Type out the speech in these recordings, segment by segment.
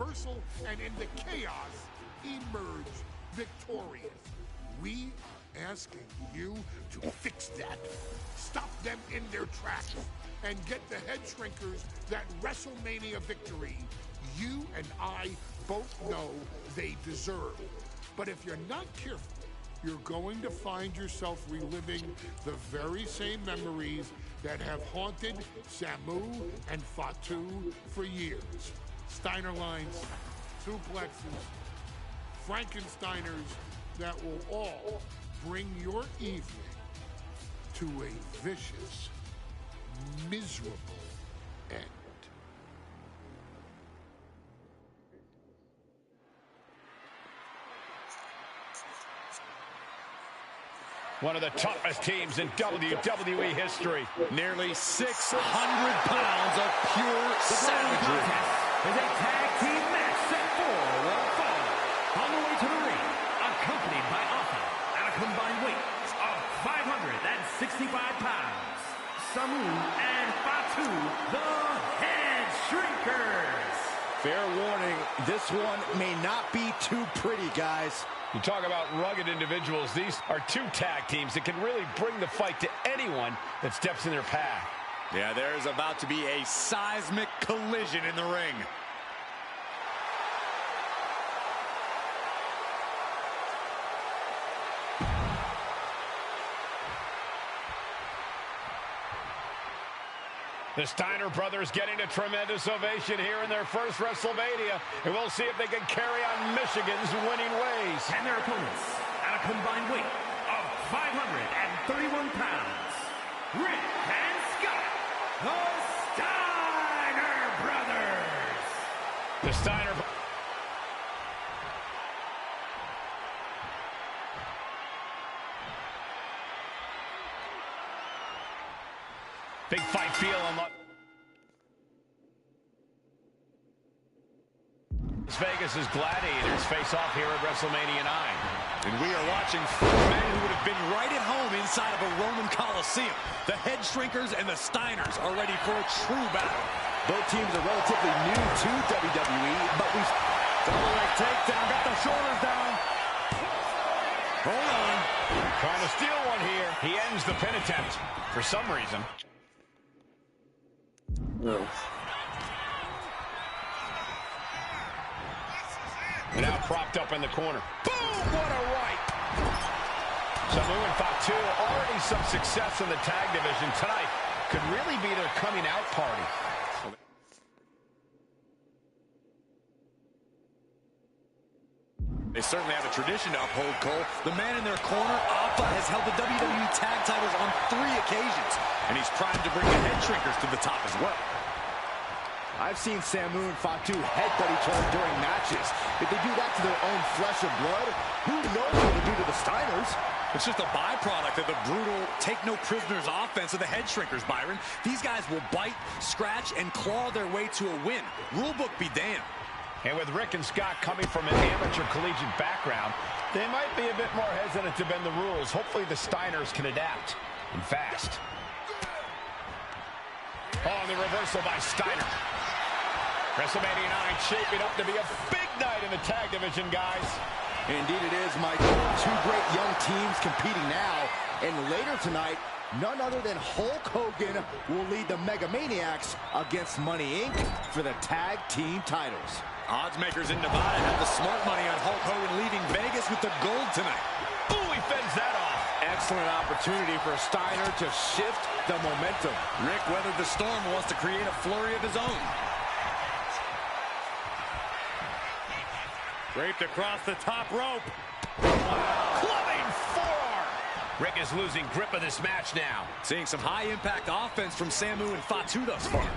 reversal and in the chaos, emerge victorious. We are asking you to fix that. Stop them in their tracks and get the head shrinkers that WrestleMania victory you and I both know they deserve. But if you're not careful, you're going to find yourself reliving the very same memories that have haunted Samu and Fatu for years. Steiner lines, suplexes, Frankensteiners that will all bring your evening to a vicious, miserable end. One of the toughest teams in WWE history. Nearly 600 pounds of pure savagery. Is a tag team match set for one fall. On the way to the ring, accompanied by Alpha at a combined weight of 565 pounds. Samu and Fatu, the Head Shrinkers. Fair warning, this one may not be too pretty, guys. You talk about rugged individuals. These are two tag teams that can really bring the fight to anyone that steps in their path. Yeah, there's about to be a seismic collision in the ring. The Steiner brothers getting a tremendous ovation here in their first WrestleMania. And we'll see if they can carry on Michigan's winning ways. And their opponents at a combined weight of 531 pounds. Rick and Scott, the Steiner brothers. The Steiner... Big fight feel on Las Vegas' Gladiators face off here at WrestleMania 9. And we are watching four men who would have been right at home inside of a Roman Coliseum. The Head Shrinkers and the Steiners are ready for a true battle. Both teams are relatively new to WWE, but we... Double leg takedown, got the shoulders down. Hold on. Trying to steal one here. He ends the pin attempt for some reason. No. Now propped up in the corner. Boom! What a right! Samu and Fatu, already some success in the tag division tonight. Could really be their coming out party. They certainly have a tradition to uphold, Cole. The man in their corner, Alpha, has held the WWE tag titles on 3 occasions, and he's primed to bring the Head Shrinkers to the top as well. I've seen Samu and Fatu headbutt each other during matches. If they do that to their own flesh and blood, who knows what they do to the Steiners? It's just a byproduct of the brutal take-no-prisoners offense of the Head Shrinkers, Byron. These guys will bite, scratch, and claw their way to a win. Rulebook be damned. And with Rick and Scott coming from an amateur collegiate background, they might be a bit more hesitant to bend the rules. Hopefully the Steiners can adapt, and fast. Oh, and the reversal by Steiner. WrestleMania 9 shaping up to be a big night in the tag division, guys. Indeed it is, Michael. Two great young teams competing now. And later tonight, none other than Hulk Hogan will lead the Mega Maniacs against Money Inc. for the tag team titles. Odds makers in Nevada have the smart money on Hulk Hogan leaving Vegas with the gold tonight. Ooh, he fends that off. Excellent opportunity for Steiner to shift the momentum. Rick weathered the storm and wants to create a flurry of his own. Draped across the top rope. Clubbing forearm. Rick is losing grip of this match now. Seeing some high-impact offense from Samu and Fatu thus far.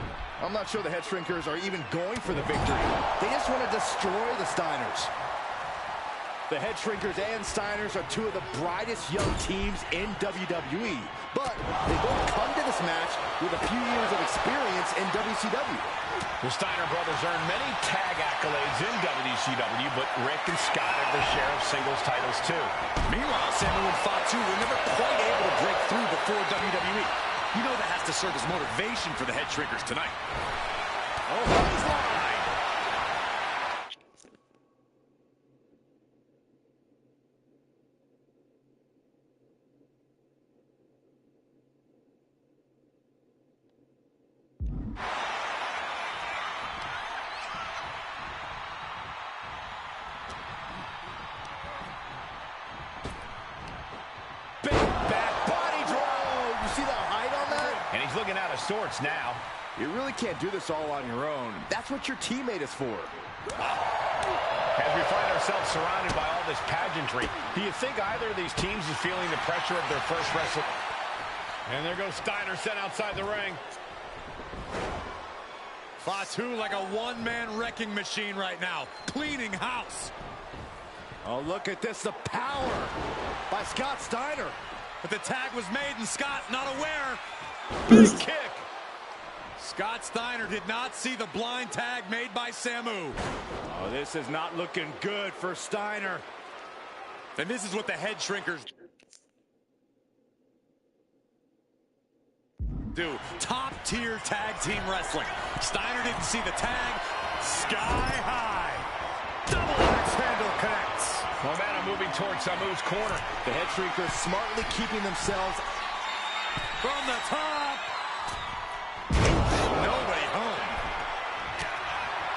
I'm not sure the Head Shrinkers are even going for the victory. They just want to destroy the Steiners. The Head Shrinkers and Steiners are two of the brightest young teams in WWE. But they both come to this match with a few years of experience in WCW. The Steiner brothers earned many tag accolades in WCW, but Rick and Scott have their share of singles titles too. Meanwhile, Samu and Fatu were never quite able to break through before WWE. You know that has to serve as motivation for the Head Shrinkers tonight. Oh, line. looking out of sorts now. You really can't do this all on your own. That's what your teammate is for. As we find ourselves surrounded by all this pageantry, do you think either of these teams is feeling the pressure of their first wrestle? And there goes Steiner sent outside the ring. Fatu like a one-man wrecking machine right now, cleaning house. Oh, look at this, the power by Scott Steiner. But the tag was made and Scott not aware. Big kick. Scott Steiner did not see the blind tag made by Samu. Oh, this is not looking good for Steiner. And this is what the head shrinkers do. Top-tier tag team wrestling. Steiner didn't see the tag. Sky high. Double axe handle connects. Momentum moving towards Samu's corner. The head shrinkers smartly keeping themselves from the top. Nobody home.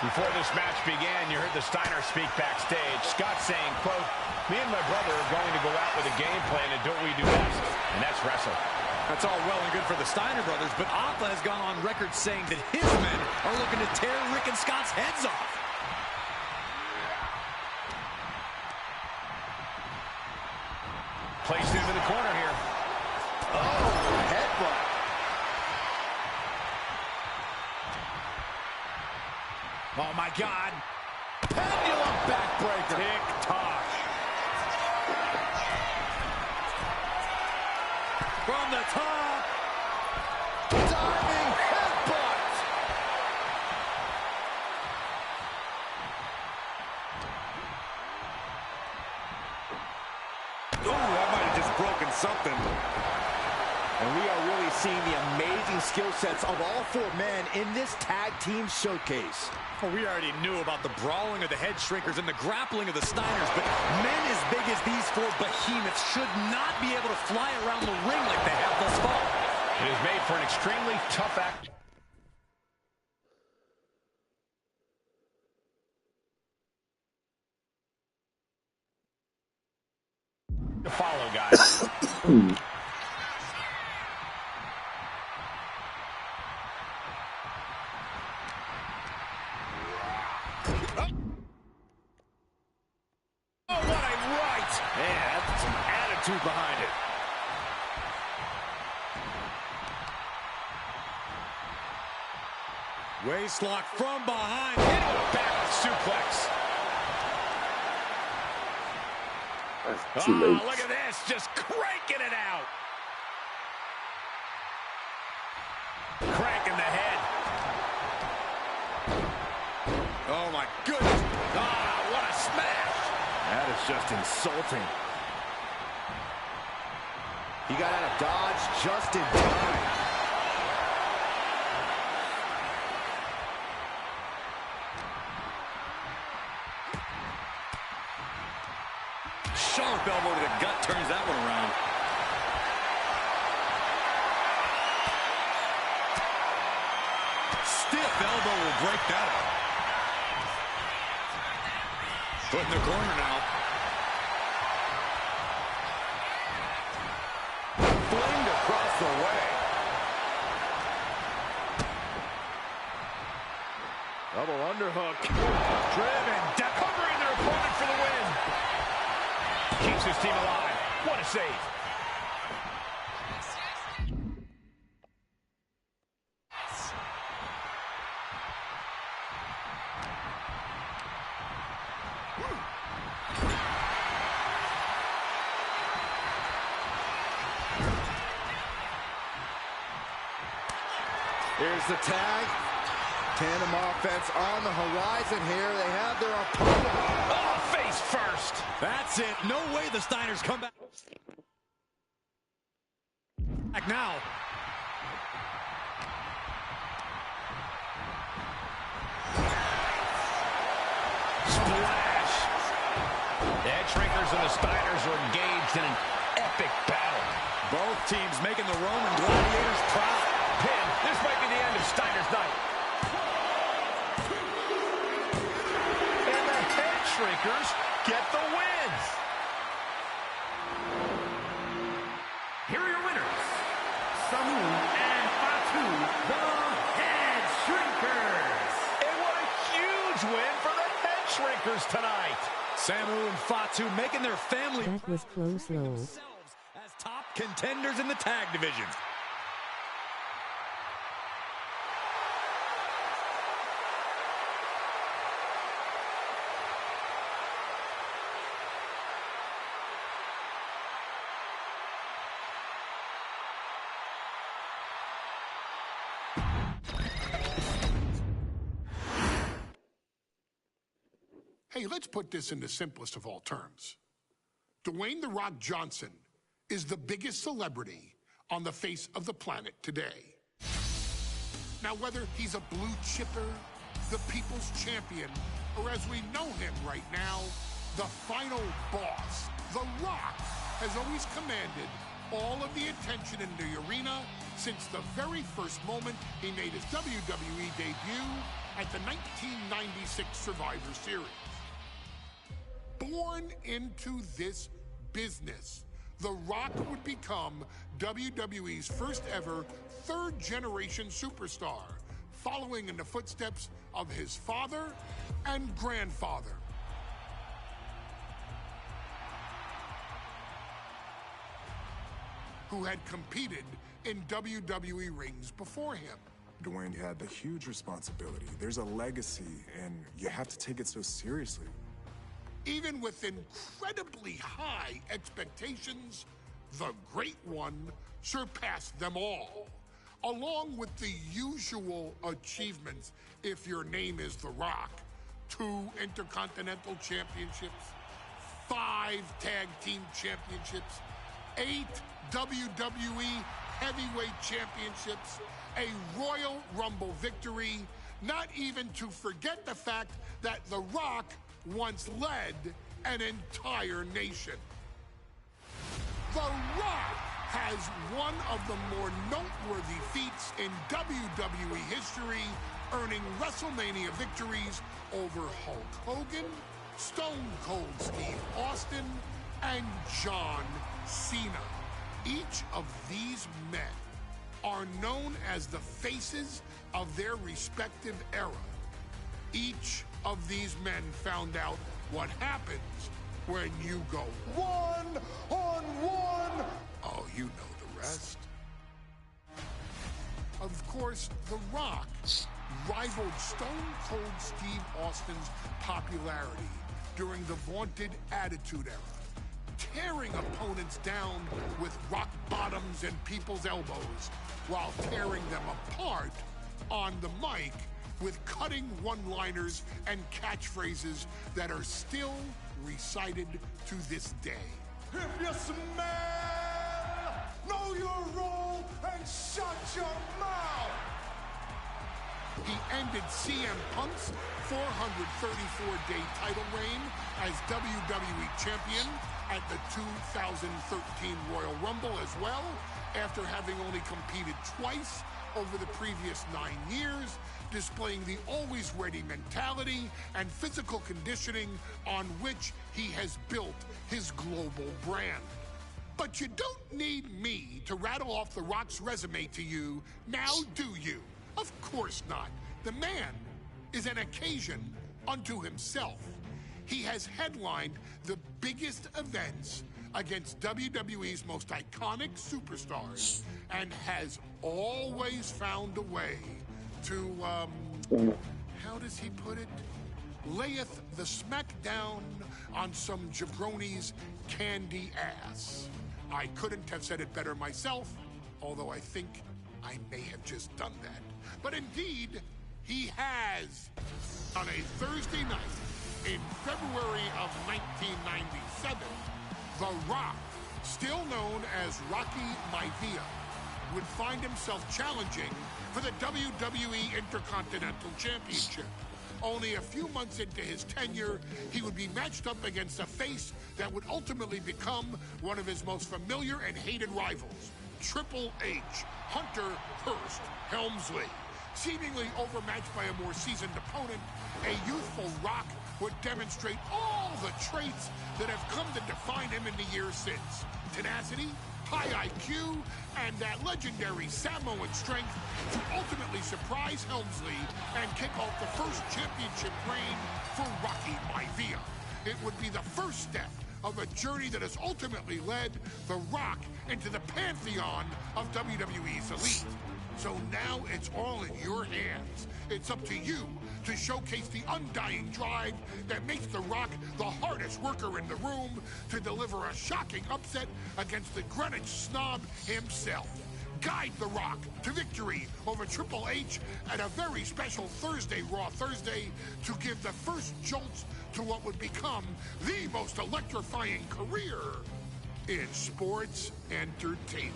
Before this match began, you heard the Steiner speak backstage. Scott saying, quote, "Me and my brother are going to go out with a game plan and do what we do best, and that's wrestle." That's all well and good for the Steiner brothers, but Alpha has gone on record saying that his men are looking to tear Rick and Scott's heads off. Placed into the corner here. Oh, headbutt. Oh, my God. Pendulum backbreaker. Tick-tock. From the top. Diving headbutt. Oh, that might have just broken something. And we are really seeing the amazing skill sets of all four men in this tag team showcase. Well, we already knew about the brawling of the head shrinkers and the grappling of the Steiners, but men as big as these four behemoths should not be able to fly around the ring like they have thus far. It is made for an extremely tough act. To follow, guys. Oh, what a right! Man, that's some attitude behind it. Waistlock from behind. Back suplex. Too late. Look at this, just cranking it out. Cranking the head. Oh, my goodness. What a smash. That is just insulting. He got out of dodge just in time. Sharp elbow to the gut turns that one around. Stiff elbow will break that up. Foot in the corner now. Flamed across the way. Double underhook. Driven. Covering their opponent for the win. Keeps his team alive. What a save. Here's the tag. Tandem offense on the horizon here. They have their opponent. Oh, face first. That's it. No way the Steiners come back. Back now. Splash. The head shrinkers and the Steiners are engaged in an epic battle. Both teams making the Roman Gladiators proud. Pin. This might be the end of Steiner's night. And the head shrinkers get the wins. Here are your winners, Samu and Fatu. shrinkers tonight. Samu and Fatu making their family That was close, though. themselves as top contenders in the tag division. Hey, let's put this in the simplest of all terms. Dwayne "The Rock" Johnson is the biggest celebrity on the face of the planet today. Now, whether he's a blue chipper, the people's champion, or as we know him right now, the final boss, The Rock has always commanded all of the attention in the arena since the very first moment he made his WWE debut at the 1996 Survivor Series. Born into this business, The Rock would become WWE's first ever third-generation superstar, following in the footsteps of his father and grandfather. Who had competed in WWE rings before him. Dwayne had the huge responsibility. There's a legacy, and you have to take it so seriously. Even with incredibly high expectations, the Great One surpassed them all, along with the usual achievements if your name is The Rock. 2 Intercontinental Championships, 5 Tag Team Championships, 8 WWE Heavyweight Championships, a Royal Rumble victory, not even to forget the fact that The Rock once led an entire nation. The Rock has one of the more noteworthy feats in WWE history, earning WrestleMania victories over Hulk Hogan, Stone Cold Steve Austin, and John Cena. Each of these men are known as the faces of their respective era. Each of these men found out what happens when you go one-on-one. Oh, you know the rest. Of course, The Rock rivaled Stone Cold Steve Austin's popularity during the vaunted Attitude Era, tearing opponents down with rock bottoms and people's elbows while tearing them apart on the mic with cutting one-liners and catchphrases that are still recited to this day. If you smell, know your role and shut your mouth. He ended CM Punk's 434-day title reign as WWE Champion at the 2013 Royal Rumble as well, after having only competed twice over the previous 9 years, displaying the always-ready mentality and physical conditioning on which he has built his global brand. But you don't need me to rattle off The Rock's resume to you, now do you? Of course not. The man is an occasion unto himself. He has headlined the biggest events against WWE's most iconic superstars and has always found a way to, how does he put it? Layeth the smackdown on some jabroni's candy ass. I couldn't have said it better myself, although I think I may have just done that. But indeed, he has. On a Thursday night in February of 1997, The Rock, still known as Rocky Maivia, would find himself challenging for the WWE Intercontinental Championship. Only a few months into his tenure, he would be matched up against a face that would ultimately become one of his most familiar and hated rivals, Triple H, Hunter Hearst Helmsley. Seemingly overmatched by a more seasoned opponent, a youthful Rock would demonstrate all the traits that have come to define him in the years since. Tenacity, high IQ, and that legendary Samoan strength to ultimately surprise Helmsley and kick off the first championship reign for Rocky Maivia. It would be the first step of a journey that has ultimately led The Rock into the pantheon of WWE's elite. So now it's all in your hands. It's up to you to showcase the undying drive that makes The Rock the hardest worker in the room to deliver a shocking upset against the Greenwich snob himself. Guide The Rock to victory over Triple H at a very special Thursday Raw Thursday to give the first jolts to what would become the most electrifying career in sports entertainment.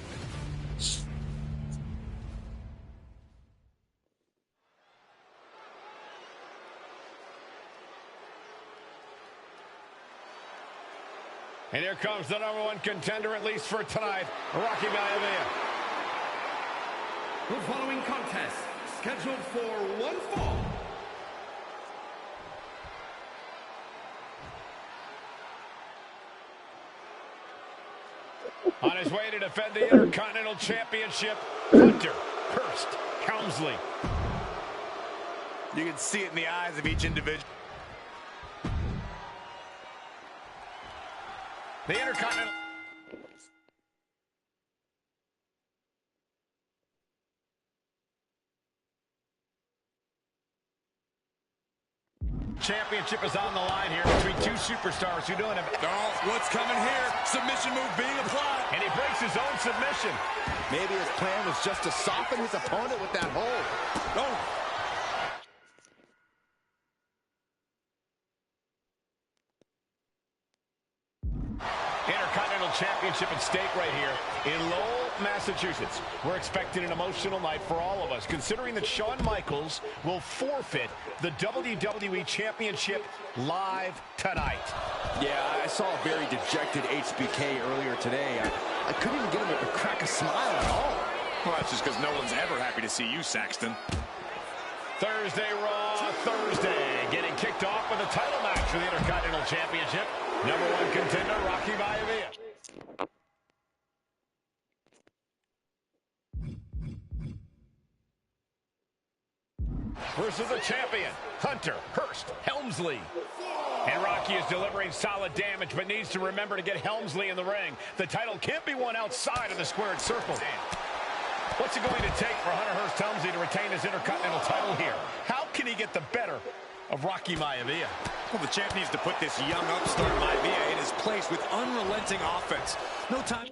And here comes the #1 contender, at least for tonight, Rocky Maivia. The following contest, scheduled for one fall. On his way to defend the Intercontinental Championship, Hunter Hurst Helmsley. You can see it in the eyes of each individual. The Intercontinental Championship is on the line here between two superstars who don't have... Oh, what's coming here? Submission move being applied. And he breaks his own submission. Maybe his plan was just to soften his opponent with that hold. Oh. Intercontinental Championship at stake right here in Lowell, Massachusetts. We're expecting an emotional night for all of us, considering that Shawn Michaels will forfeit the WWE Championship live tonight. Yeah, I saw a very dejected HBK earlier today. I couldn't even get him to crack a smile at all. Well, that's just because no one's ever happy to see you, Saxton. Thursday Raw Thursday, getting kicked off with a title match for the Intercontinental Championship. #1 contender, Rocky Maivia. Versus the champion, Hunter Hurst Helmsley. And Rocky is delivering solid damage, but needs to remember to get Helmsley in the ring. The title can't be won outside of the squared circle. What's it going to take for Hunter Hurst Helmsley to retain his Intercontinental title here? How can he get the better of Rocky Maivia? Well, the champ needs to put this young upstart Maivia in his place with unrelenting offense. No time.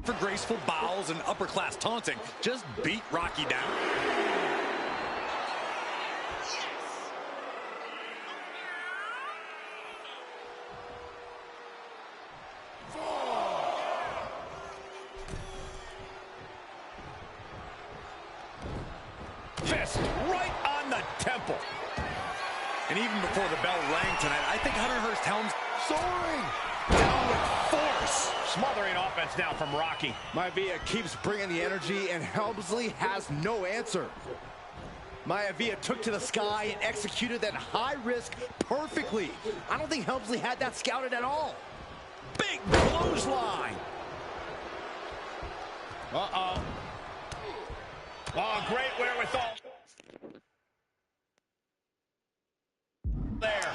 For graceful bows and upper-class taunting, just beat Rocky down. Fist right on the temple. And even before the bell rang tonight, I think Hunter Hurst Helms soaring down with force. Smothering offense now from Rocky. Maivia keeps bringing the energy, and Helmsley has no answer. Maivia took to the sky and executed that high risk perfectly. I don't think Helmsley had that scouted at all. Big clothesline. Uh-oh. Oh, great wherewithal. There.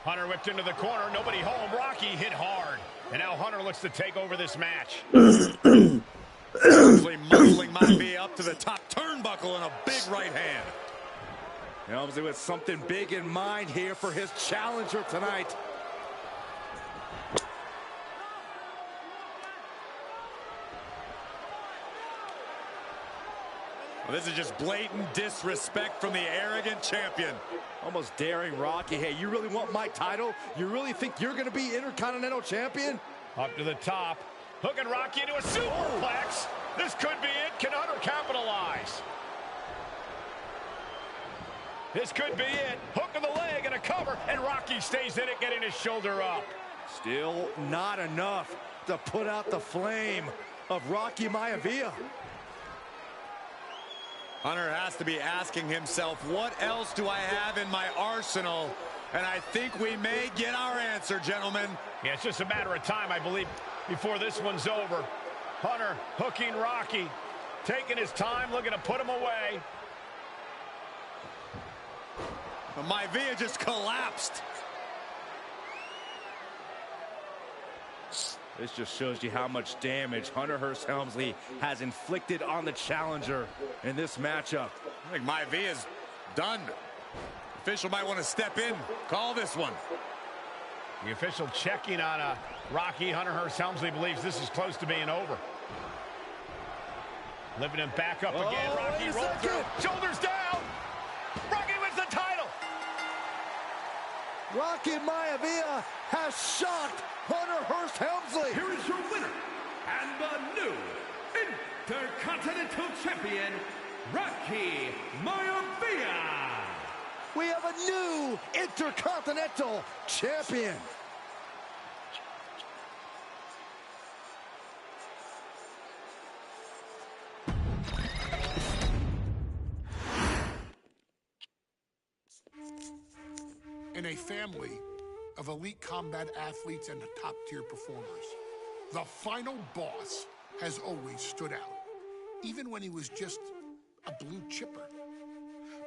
Hunter whipped into the corner. Nobody home. Rocky hit hard. And now Hunter looks to take over this match. Helmsley muscling Maivia up to the top turnbuckle and a big right hand. Helmsley with something big in mind here for his challenger tonight. Well, this is just blatant disrespect from the arrogant champion. Almost daring Rocky. Hey, you really want my title? You really think you're going to be Intercontinental Champion? Up to the top. Hooking Rocky into a superplex. This could be it. Can Hunter capitalize? This could be it. Hook of the leg and a cover. And Rocky stays in it, getting his shoulder up. Still not enough to put out the flame. of Rocky Maivia. Hunter has to be asking himself, what else do I have in my arsenal? And I think we may get our answer, gentlemen. Yeah, it's just a matter of time, I believe, before this one's over. Hunter hooking Rocky, taking his time, looking to put him away. Maivia just collapsed. This just shows you how much damage Hunter Hearst Helmsley has inflicted on the challenger in this matchup. I think Maivia's done. Official might want to step in, call this one. The official checking on Rocky. Hunter Hearst Helmsley believes this is close to being over. Lifting him back up again. Rocky rolls through, shoulders down. Rocky wins the title. Rocky Maivia has shocked Hunter Hearst Helmsley. Here is your winner and the new Intercontinental Champion, Rocky Maivia. We have a new Intercontinental Champion. In a family of elite combat athletes and top-tier performers, the final boss has always stood out, even when he was just a blue chipper.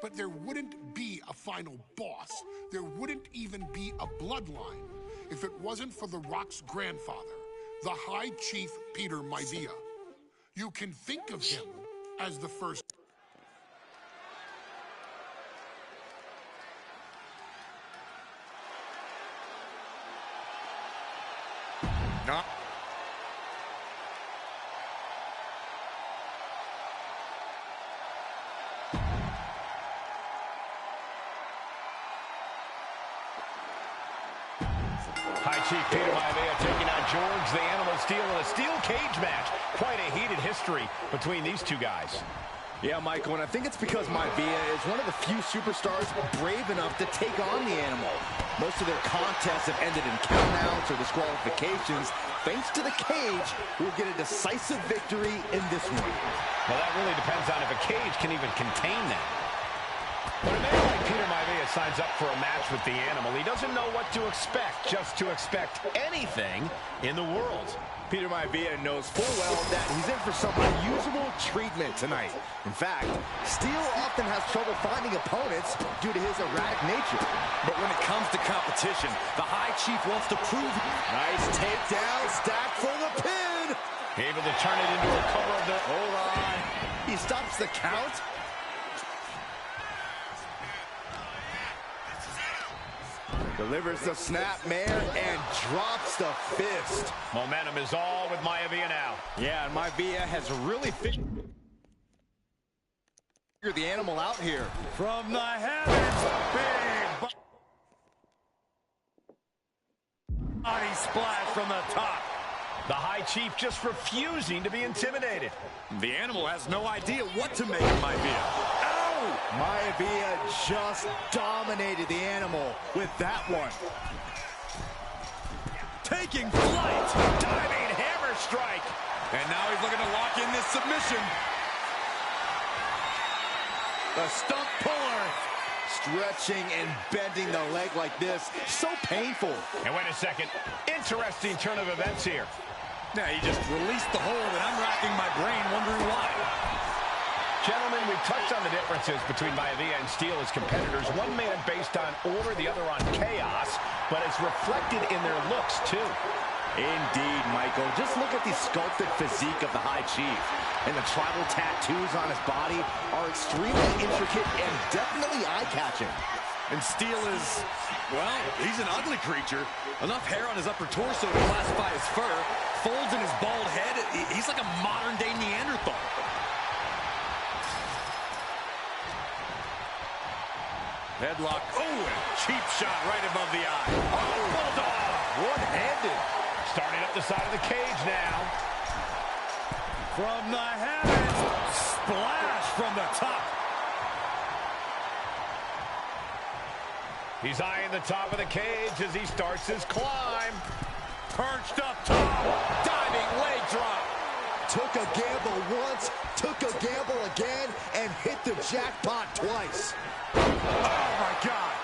But there wouldn't be a final boss. There wouldn't even be a bloodline if it wasn't for The Rock's grandfather, the High Chief Peter Maivia. You can think of him as the first. No. High Chief Peter Maivia taking on George the Animal Steel in a steel cage match. Quite a heated history between these two guys. Yeah, Michael, and I think it's because Maivia is one of the few superstars brave enough to take on the Animal. Most of their contests have ended in countouts or disqualifications. Thanks to the cage, we'll get a decisive victory in this one. Well, that really depends on if a cage can even contain that. When a man like Peter Maivia signs up for a match with the Animal, he doesn't know what to expect, just to expect anything in the world. Peter Maivia knows full well that he's in for some unusual treatment tonight. In fact, Steel often has trouble finding opponents due to his erratic nature. But when it comes to competition, the High Chief wants to prove. Nice takedown, stacked for the pin. Able to turn it into a cover of the... Hold on. He stops the count. Delivers the snapmare and drops the fist. Momentum is all with Maivia now. Yeah, and Maivia has really figured the Animal out here. From the heavens, big body splash from the top. The High Chief just refusing to be intimidated. The Animal has no idea what to make of Maivia. Maivia just dominated the Animal with that one. Taking flight. Diving hammer strike. And now he's looking to lock in this submission. The stump puller. Stretching and bending the leg like this. So painful. And wait a second. Interesting turn of events here. Now he just released the hold, and I'm racking my brain wondering why. Gentlemen, we've touched on the differences between Maivia and Steel as competitors. One man based on order, the other on chaos, but it's reflected in their looks, too. Indeed, Michael. Just look at the sculpted physique of the High Chief. And the tribal tattoos on his body are extremely intricate and definitely eye-catching. And Steel is, well, he's an ugly creature. Enough hair on his upper torso to classify as fur. Folds in his bald head. He's like a modern-day Neanderthal. Headlock. Oh, and cheap shot right above the eye. Oh, bulldog. One-handed. Starting up the side of the cage now. From the heavens. Splash from the top. He's eyeing the top of the cage as he starts his climb. Perched up top. Diving leg drop. Took a gamble once, took a gamble again, and hit the jackpot twice. Oh, my God.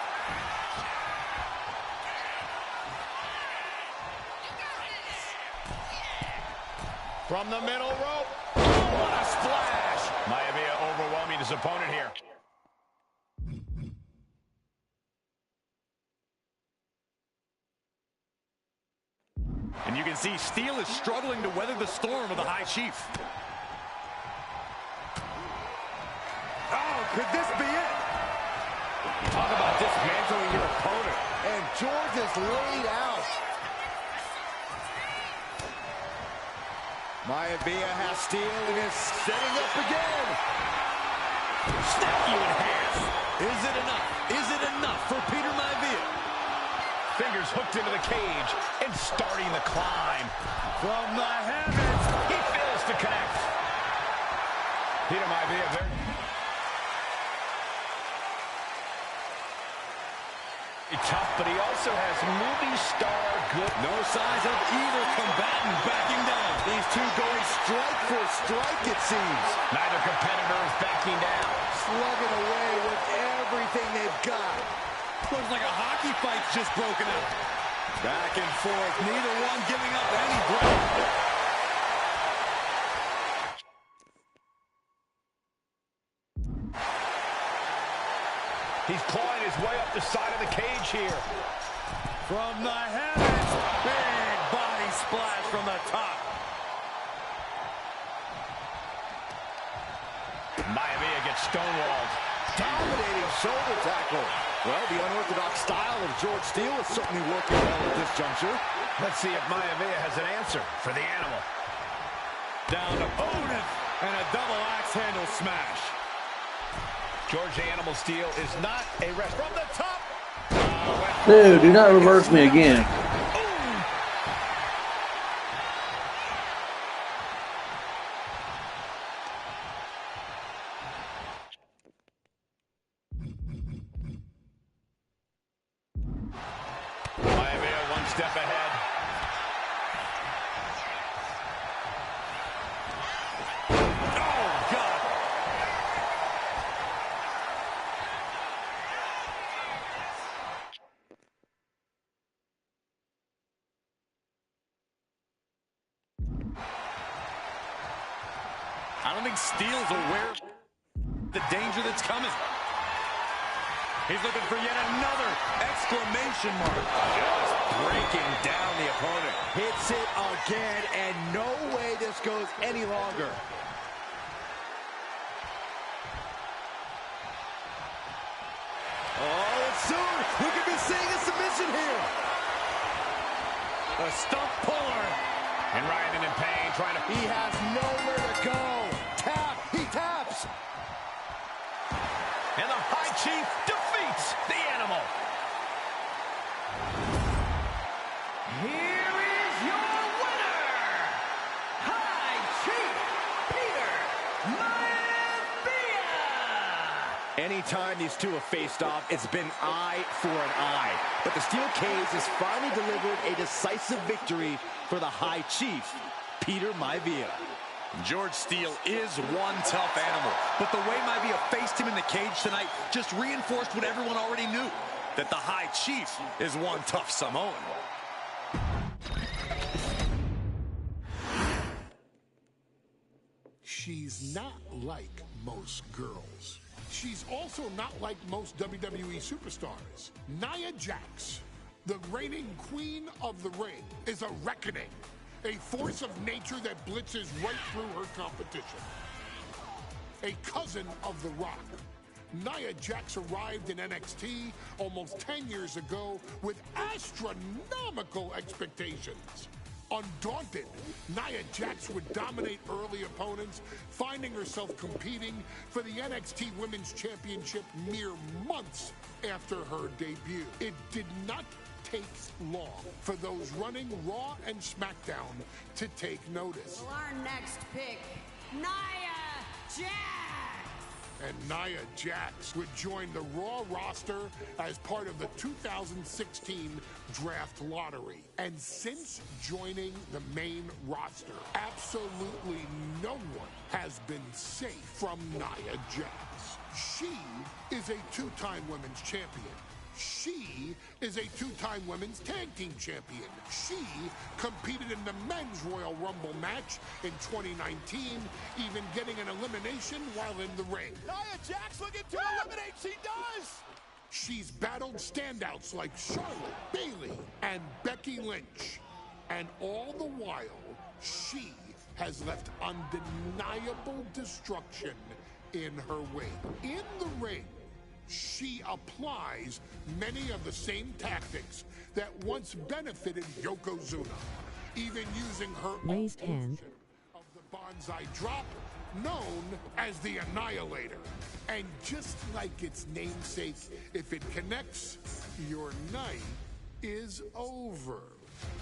From the middle rope. Oh, what a splash. Maivia overwhelming his opponent here. And you can see Steel is struggling to weather the storm of the High Chief. Oh, could this be it? Talk about dismantling your opponent. And George is laid out. Maivia has Steel and is setting up again. Snap you in half. Is it enough? Is it enough for Peter Maivia? Fingers hooked into the cage and starting the climb. From the heavens. He fails to connect. Peter Maivia very tough, but he also has movie star good. No signs of either combatant backing down. These two going strike for strike, it seems. Neither competitor is backing down. Slugging away with everything they've got. Looks like a hockey fight's just broken out. Back and forth, neither one giving up any ground. He's clawing his way up the side of the cage here. From the heavens, big body splash from the top. Maivia gets stonewalled. Dominating shoulder tackle. Well, the unorthodox style of George Steele is certainly working well at this juncture. Let's see if Maivia has an answer for the animal. Down opponent and a double axe handle smash. George the Animal Steele is not a rest. From the top. Dude, do not reverse me again. Maivia one step ahead. Oh, God. I don't think Steele's aware of the danger that's coming. He's looking for yet another exclamation mark. Just breaking down the opponent. Hits it again, and no way this goes any longer. Oh, it's soon. We could be seeing a submission here. A stump puller. And Ryan in pain, trying to... He has nowhere to go. Tap. He taps. And the High Chief defeats the animal. Here is your winner, High Chief Peter Maivia. Anytime these two have faced off, it's been eye for an eye. But the steel cage has finally delivered a decisive victory for the High Chief, Peter Maivia. George Steele is one tough animal, but the way Maivia faced him in the cage tonight just reinforced what everyone already knew, that the High Chief is one tough Samoan. She's not like most girls. She's also not like most WWE superstars. Nia Jax, the reigning queen of the ring, is a reckoning. A force of nature that blitzes right through her competition. A cousin of The Rock. Nia Jax arrived in NXT almost 10 years ago with astronomical expectations. Undaunted, Nia Jax would dominate early opponents, finding herself competing for the NXT Women's Championship mere months after her debut. It did not take long for those running Raw and SmackDown to take notice. Well, our next pick, Nia Jax. And Nia Jax would join the Raw roster as part of the 2016 draft lottery. And since joining the main roster, absolutely no one has been safe from Nia Jax. She is a two-time women's champion. She is a two-time women's tag team champion. She competed in the men's Royal Rumble match in 2019, even getting an elimination while in the ring. Nia Jax looking to eliminate, she does! She's battled standouts like Charlotte, Bayley, and Becky Lynch. And all the while, she has left undeniable destruction in her wake. In the ring, she applies many of the same tactics that once benefited Yokozuna, even using her raised hand of the bonsai drop, known as the Annihilator. And just like its namesake, if it connects, your night is over.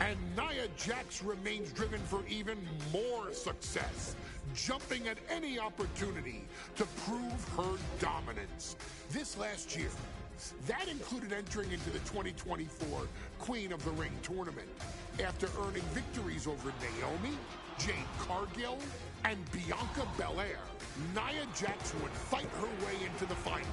And Nia Jax remains driven for even more success, jumping at any opportunity to prove her dominance. This last year, that included entering into the 2024 Queen of the Ring tournament after earning victories over Naomi, Jade Cargill, and Bianca Belair. Nia Jax would fight her way into the finals,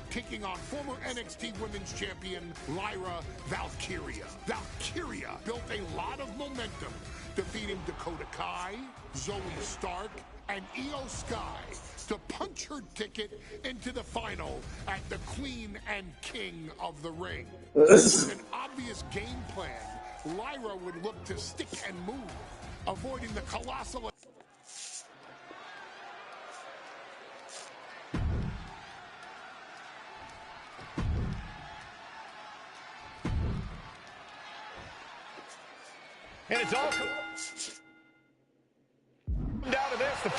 taking on former NXT Women's Champion Lyra Valkyria. Valkyria built a lot of momentum, defeating Dakota Kai, Zoe Stark, and Io Sky to punch her ticket into the final at the Queen and King of the Ring. With an obvious game plan, Lyra would look to stick and move, avoiding the colossal... And it's all down to this.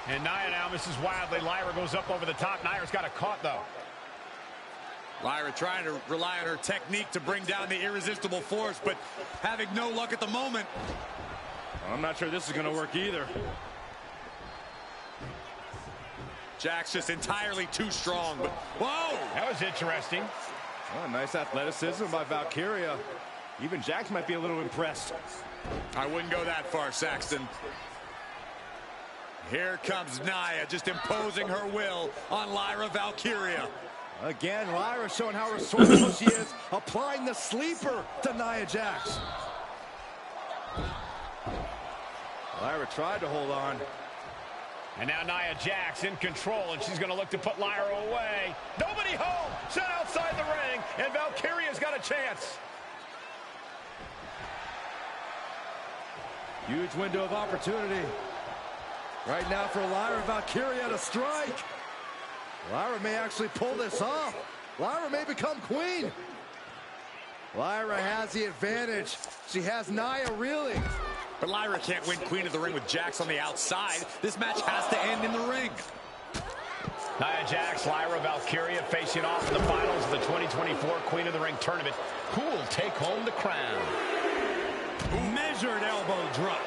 And Nia now misses wildly. Lyra goes up over the top. Nia's got it caught, though. Lyra trying to rely on her technique to bring down the irresistible force, but having no luck at the moment. I'm not sure this is going to work either. Jax just entirely too strong, but whoa! That was interesting. Oh, nice athleticism by Valkyria. Even Jax might be a little impressed. I wouldn't go that far, Saxton. Here comes Nia, just imposing her will on Lyra Valkyria. Again, Lyra showing how resourceful she is, applying the sleeper to Nia Jax. Lyra tried to hold on. And now Nia Jax in control, and she's going to look to put Lyra away. Nobody home, set outside the ring, and Valkyria's got a chance. Huge window of opportunity. Right now for Lyra Valkyria to strike. Lyra may actually pull this off. Lyra may become queen. Lyra has the advantage. She has Nia reeling. But Lyra can't win Queen of the Ring with Jax on the outside. This match has to end in the ring. Nia Jax, Lyra Valkyria facing off in the finals of the 2024 Queen of the Ring tournament. Who will take home the crown? Measured elbow drop.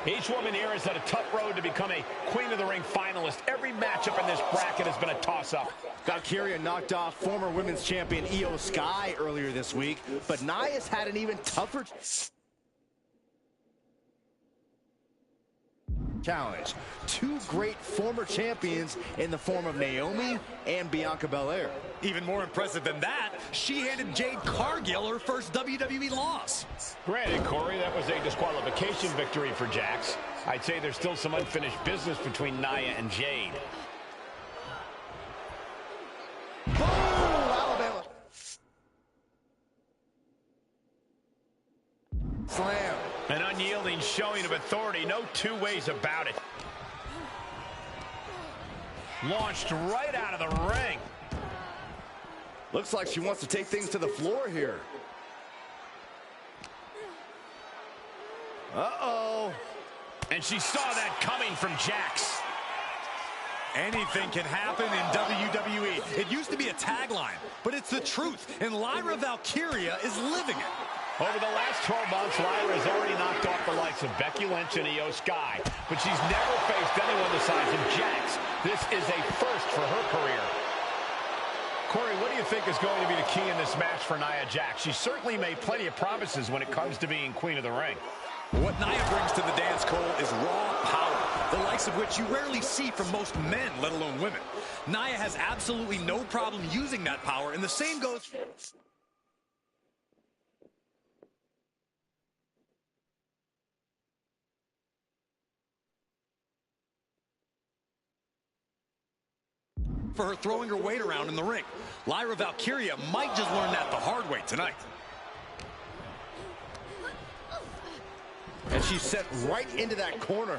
Each woman here has had a tough road to become a Queen of the Ring finalist. Every matchup in this bracket has been a toss-up. Valkyria knocked off former women's champion Io Sky earlier this week, but Nia's had an even tougher challenge. Two great former champions in the form of Naomi and Bianca Belair. Even more impressive than that, she handed Jade Cargill her first WWE loss. Granted, Corey, that was a disqualification victory for Jax. I'd say there's still some unfinished business between Nia and Jade. Boom! Alabama. Slam. An unyielding showing of authority, no two ways about it. Launched right out of the ring. Looks like she wants to take things to the floor here. Uh-oh. And she saw that coming from Jax. Anything can happen in WWE. It used to be a tagline, but it's the truth, and Lyra Valkyria is living it. Over the last 12 months, Lyra has already knocked off the likes of Becky Lynch and Io Sky, but she's never faced anyone the size of Jax. This is a first for her career. Corey, what do you think is going to be the key in this match for Nia Jax? She certainly made plenty of promises when it comes to being queen of the ring. What Nia brings to the dance, Cole, is raw power, the likes of which you rarely see from most men, let alone women. Nia has absolutely no problem using that power, and the same goes for her throwing her weight around in the ring. Lyra Valkyria might just learn that the hard way tonight. And she's sent right into that corner.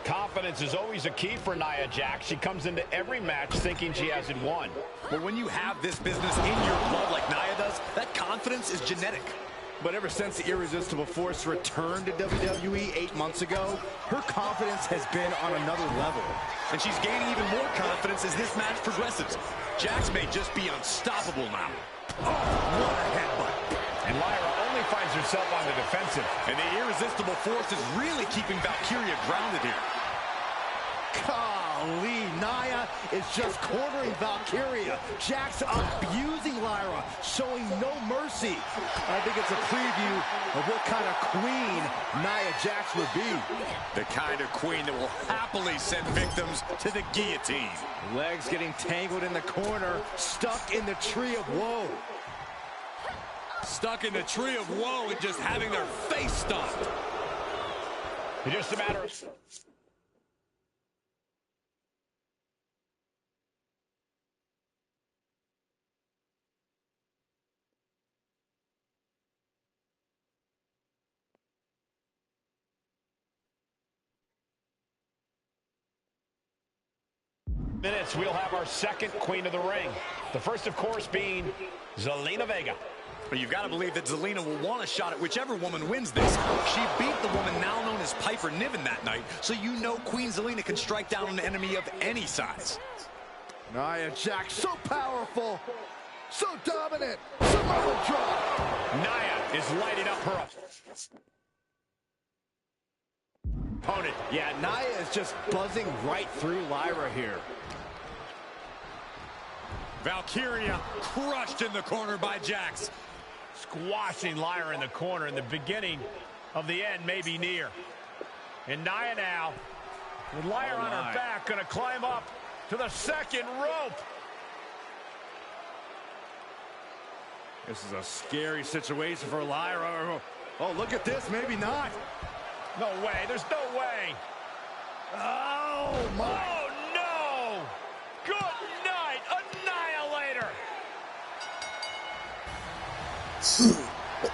Confidence is always a key for Nia Jax. She comes into every match thinking she has it won. But when you have this business in your blood like Nia does, that confidence is genetic. But ever since the Irresistible Force returned to WWE 8 months ago, her confidence has been on another level. And she's gaining even more confidence as this match progresses. Jax may just be unstoppable now. Oh, what a headbutt. And Lyra only finds herself on the defensive. And the Irresistible Force is really keeping Valkyria grounded here. Golly, Nia is just cornering Valkyria. Jax abusing Lyra, showing no mercy. I think it's a preview of what kind of queen Nia Jax would be. The kind of queen that will happily send victims to the guillotine. Legs getting tangled in the corner, stuck in the tree of woe. Stuck in the tree of woe and just having their face stomped. It's just a matter of... minutes, we'll have our second queen of the ring. The first, of course, being Zelina Vega. But you've got to believe that Zelina will want a shot at whichever woman wins this. She beat the woman now known as Piper Niven that night, so you know Queen Zelina can strike down an enemy of any size. Nia Jax, so powerful, so dominant, Samoa drop. Nia is lighting up her opponent. Yeah, Nia is just buzzing right through Lyra here. Valkyria crushed in the corner by Jax. Squashing Lyra in the corner, and the beginning of the end may be near. And Nia now, with Lyra on her back, going to climb up to the second rope. This is a scary situation for Lyra. Oh, look at this, maybe not. No way, there's no way. Oh, my. Oh, no. Good night, Annihilator.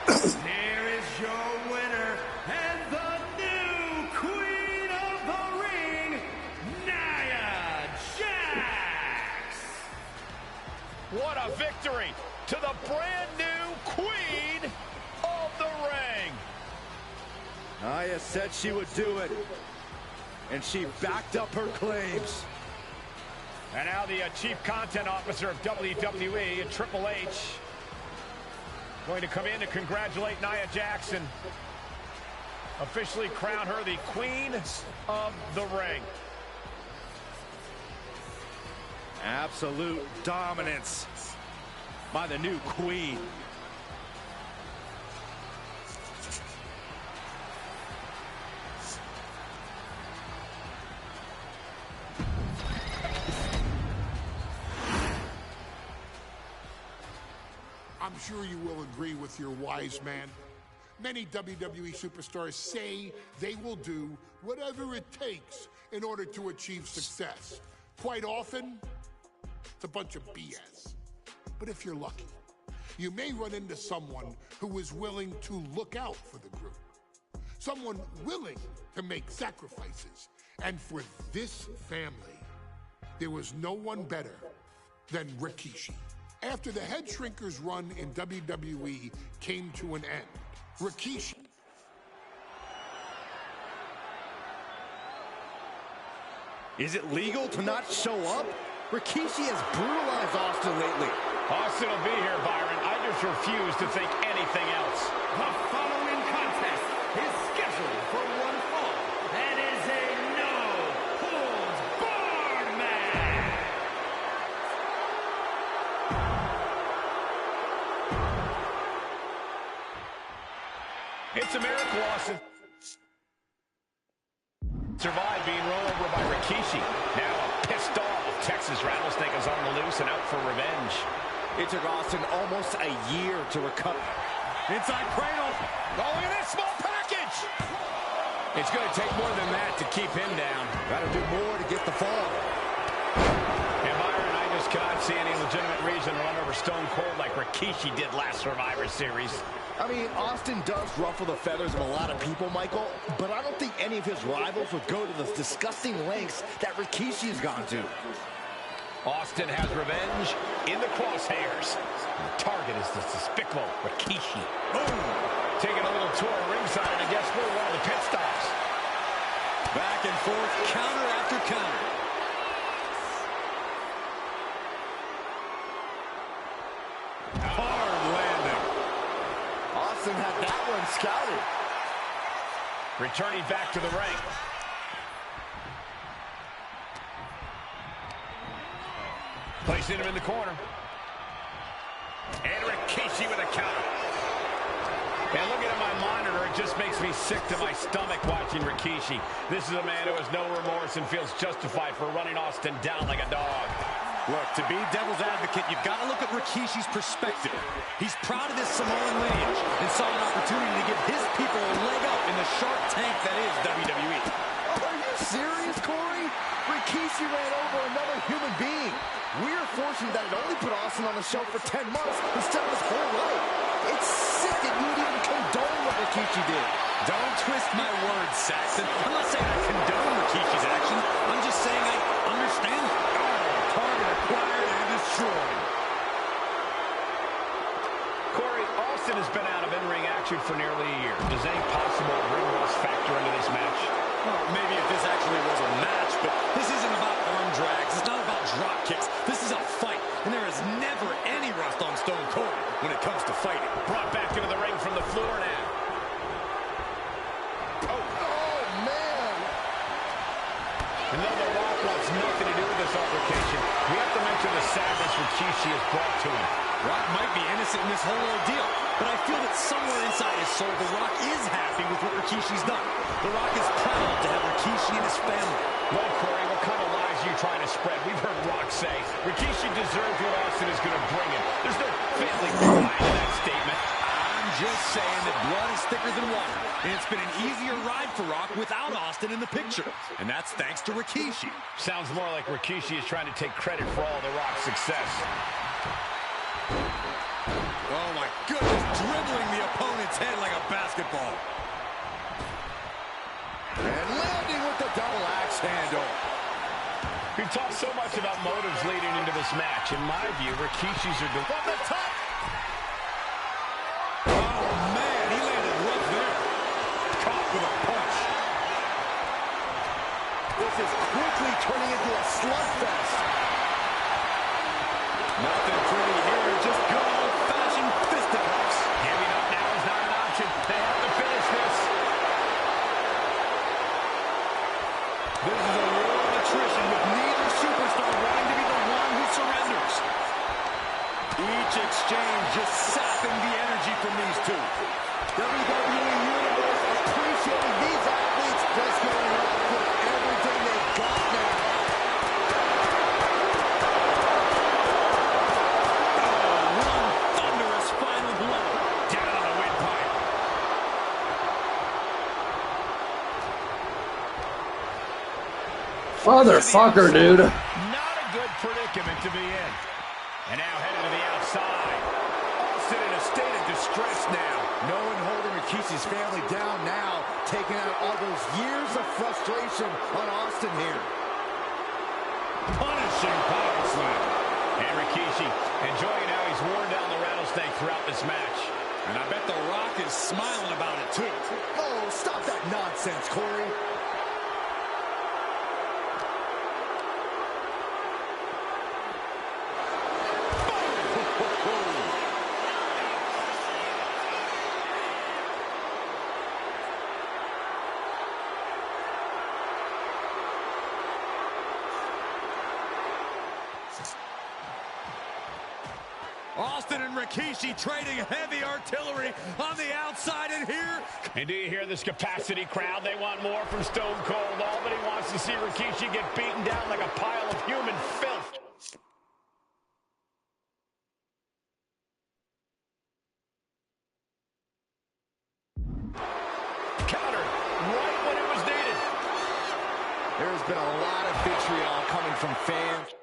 Here is your winner and the new Queen of the Ring, Nia Jax. What a victory to the brand new Queen of the Ring. Nia said she would do it, and she backed up her claims. And now the Chief Content Officer of WWE and Triple H going to come in to congratulate Nia Jax and officially crown her the Queen of the Ring. Absolute dominance by the new queen. I'm sure you will agree with your wise man. Many WWE superstars say they will do whatever it takes in order to achieve success. Quite often, it's a bunch of BS. But if you're lucky, you may run into someone who is willing to look out for the group. Someone willing to make sacrifices. And for this family, there was no one better than Rikishi. After the Head Shrinkers run in WWE came to an end, Rikishi... Is it legal to not show up? Rikishi has brutalized Austin lately. Austin will be here, Byron. I just refuse to think anything else. The following contest is scheduled for one fall and is a no-holds-barred match. It's a miracle Austin survived being run over by Rikishi. Now a pissed off Texas Rattlesnake is on the loose and out for revenge. It took Austin almost a year to recover. Inside cradle. Oh, look at this small package! It's going to take more than that to keep him down. Got to do more to get the fall. And Byron, I just cannot see any legitimate reason to run over Stone Cold like Rikishi did last Survivor Series. I mean, Austin does ruffle the feathers of a lot of people, Michael, but I don't think any of his rivals would go to the disgusting lengths that Rikishi has gone to. Austin has revenge in the crosshairs. The target is the despicable Rikishi. Boom! Taking a little tour ringside, and I guess we're one of the pit stops. Back and forth, counter after counter. Hard landing. Austin had that one scouted. Returning back to the ring. Placing him in the corner. And Rikishi with a counter. And looking at my monitor, it just makes me sick to my stomach watching Rikishi. This is a man who has no remorse and feels justified for running Austin down like a dog. Look, to be devil's advocate, you've got to look at Rikishi's perspective. He's proud of his Samoan lineage and saw an opportunity to give his people a leg up in the shark tank that is WWE. Are you serious, Corey? Rikishi ran over another human being. We're fortunate that it only put Austin on the show for 10 months instead of his whole life. It's sick that you would even condone what Rikishi did. Don't twist my words, Saxton. I'm not saying I condone Rikishi's actions. I'm just saying I understand it. Target acquired and destroyed. Corey, Austin has been out of in-ring action for nearly a year. Does any possible ring rust factor into this match? Well, maybe if this actually was a match, but this isn't about arm drags. It's not about drop kicks. This is a fight, and there is never any rust on Stone Cold when it comes to fighting. Brought back into the ring from the floor now. Oh, man. And though The Rock wants nothing to do with this altercation, we have to mention the sadness Rikishi has brought to him. Rock might be innocent in this whole ordeal, but I feel that somewhere inside his soul, The Rock is happy with what Rikishi's done. The Rock is proud to have Rikishi and his family. Well, Corey, what kind of lies are you trying to spread? We've heard Rock say Rikishi deserves what Austin is going to bring him. There's no family pride in that statement. I'm just saying that blood is thicker than water, and it's been an easier ride for Rock without Austin in the picture, and that's thanks to Rikishi. Sounds more like Rikishi is trying to take credit for all The Rock's success. Oh my goodness, dribbling the opponent's head like a basketball. And landing with the double axe handle. We've talked so much about motives leading into this match. In my view, Rikishi's are from the top. Oh man, he landed right there. Caught with a punch. This is quickly turning into a slugfest. Nothing pretty here, just good old-fashioned fisticuffs. Giving up now is not an option. They have to finish this. This is a war of attrition with neither superstar wanting to be the one who surrenders. Each exchange just sapping the energy from these two. WWE Universe appreciating these athletes just going up with everything they've got now. Motherfucker, dude. Not a good predicament to be in. And now headed to the outside. Austin in a state of distress now. No one holding Rikishi's family down now, taking out all those years of frustration on Austin here. Punishing power slam. And Rikishi enjoying how he's worn down the rattlesnake throughout this match. And I bet The Rock is smiling about it too. Oh, stop that nonsense, Corey. Austin and Rikishi trading heavy artillery on the outside, and here... And do you hear this capacity crowd? They want more from Stone Cold. Albany wants to see Rikishi get beaten down like a pile of human filth. Counter right when it was needed. There's been a lot of vitriol coming from fans.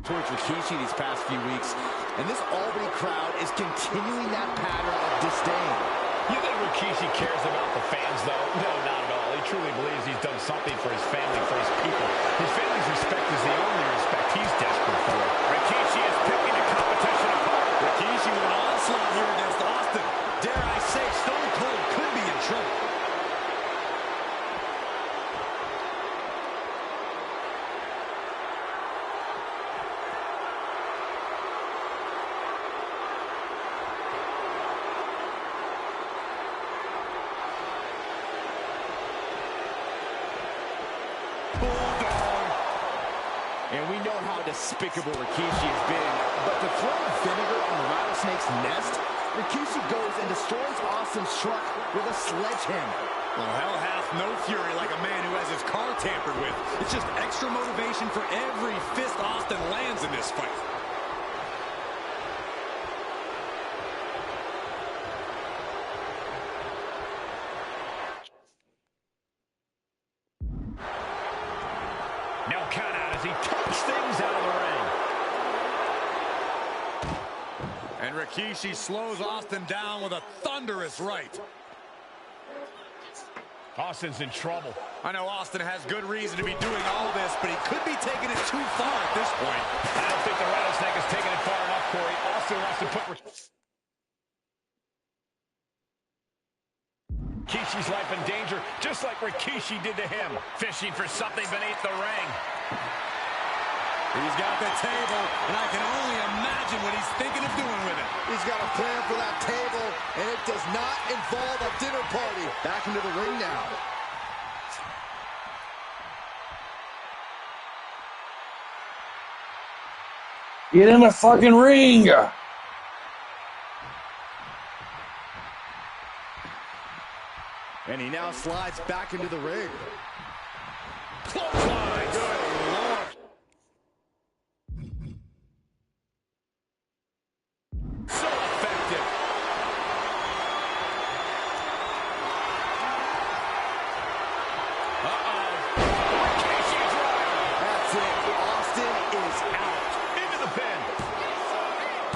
Towards Rikishi these past few weeks, and this Albany crowd is continuing that pattern of disdain. You think Rikishi cares about the fans, though? No, not at all. He truly believes he's done something for his family, for his people. His family's respect is the only respect he's desperate for. Rikishi is picking the competition apart. Rikishi with an onslaught here against Austin. Dare I say, Stone Cold could be in trouble. And we know how despicable Rikishi has been, but to throw vinegar on the rattlesnake's nest, Rikishi goes and destroys Austin's truck with a sledgehammer. Well, hell hath no fury like a man who has his car tampered with. It's just extra motivation for every fist Austin lands in this fight. No count out as he takes things out of the ring. And Rikishi slows Austin down with a thunderous right. Austin's in trouble. I know Austin has good reason to be doing all this, but he could be taking it too far at this point. I don't think the rattlesnake is taking it far enough, Corey. Austin wants to put Rikishi's life in danger, just like Rikishi did to him. Fishing for something beneath the ring. He's got the table, and I can only imagine what he's thinking of doing with it. He's got a plan for that table, and it does not involve a dinner party. Back into the ring now. Get in the fucking ring! And he now slides back into the ring. Clothesline. Good Lord. So effective. Rikishi's right. That's it. Austin is out. Into the pin.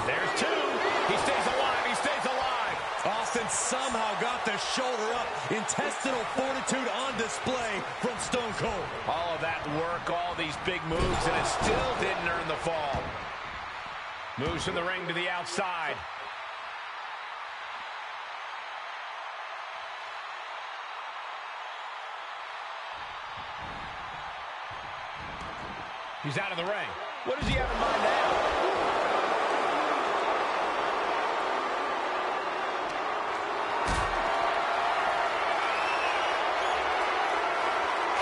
There's two. He stays alive. He stays alive. Austin somehow got the shoulder up. Intestinal fortitude on display from Stone Cold. All of that work, all these big moves, and it still didn't earn the fall. Moves from the ring to the outside. He's out of the ring. What does he have in mind now?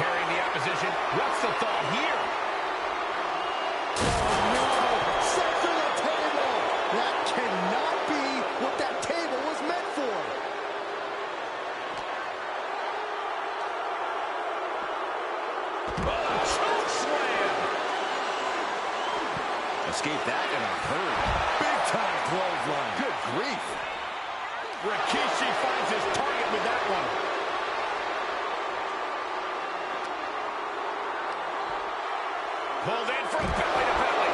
Carrying the opposition. What's the thought here? Oh, no. Set to the table. That cannot be what that table was meant for. Oh, choke slam. Escape that in a hurry. Big time clothesline. Good grief. Rikishi finds his target with that one. Pulled in from belly to belly.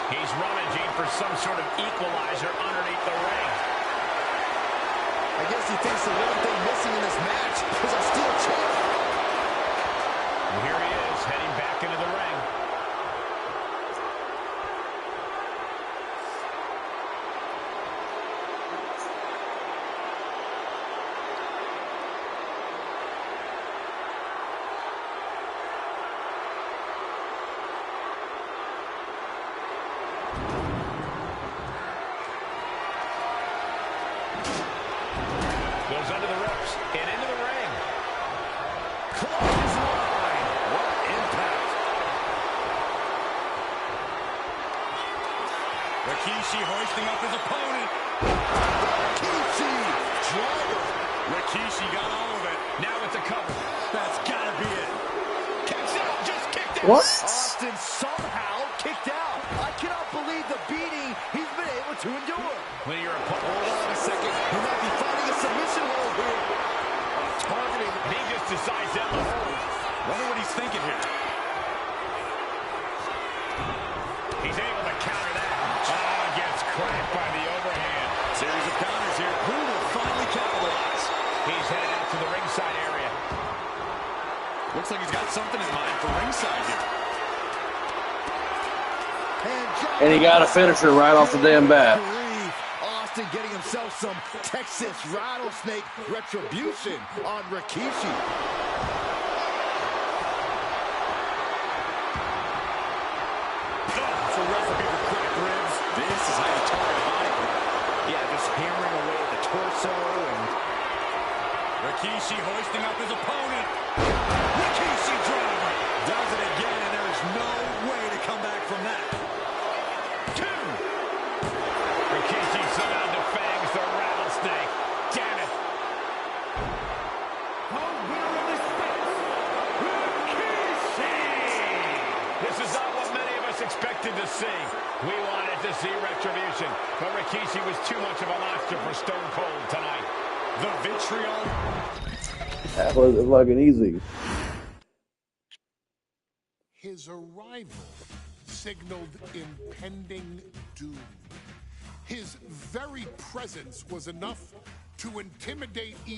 He's rummaging for some sort of equalizer underneath the ring. I guess he thinks the one thing missing in this match is a steel chair. And here he is, heading back into the ring. Goes under the ropes and into the ring. Clothesline. Rikishi hoisting up his opponent. Rikishi driver. Rikishi got all of it. Now it's a cover. That's gotta be it. Kicks out, just kicked out. What? Austin somehow kicked out. I cannot believe the beating he's been able to endure. When you're a Hold on a second. He might be finding a submission hold here. targeting, and he just decides down the hold. Wonder what he's thinking here. He's able to counter that. Oh, gets cracked by the overhand. Series of counters here. Who will finally capitalize? He's headed out to the ringside area. Looks like he's got something in mind for ringside here. And he got a finisher right off the damn bat. Austin getting himself some Texas rattlesnake retribution on Rikishi. It's a recipe for cracked ribs. This is how you target a body part. Yeah, just hammering away at the torso and Rikishi hoisting up his opponent. Rikishi driver. Does it again, and there is no way to come back from that. Two. Rikishi somehow defangs the rattlesnake. Damn it. The winner of this match, Rikishi! This is not what many of us expected to see. We wanted to see retribution, but Rikishi was too much of a monster for Stone Cold tonight. The vitriol. That was fucking easy. His arrival signaled impending doom. His very presence was enough to intimidate even